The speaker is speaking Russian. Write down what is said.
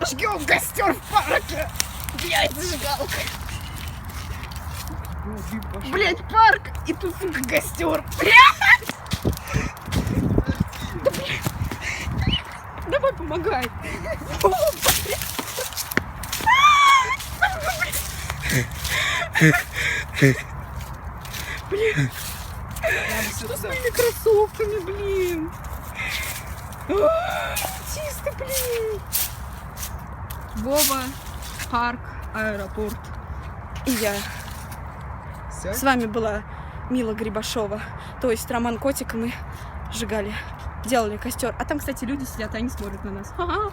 Жгем костер в парке. Блять, зажигалка. Блять, парк. И тут, сука, костер. Да, блядь. Давай, помогай. Блин. Что с моими кроссовками, блин? Чисто, блин. Вова, парк, аэропорт. И я. Всё? С вами была Мила Грибашова. То есть Роман Котик, и мы сжигали, делали костер. А там, кстати, люди сидят, и они смотрят на нас. Ага.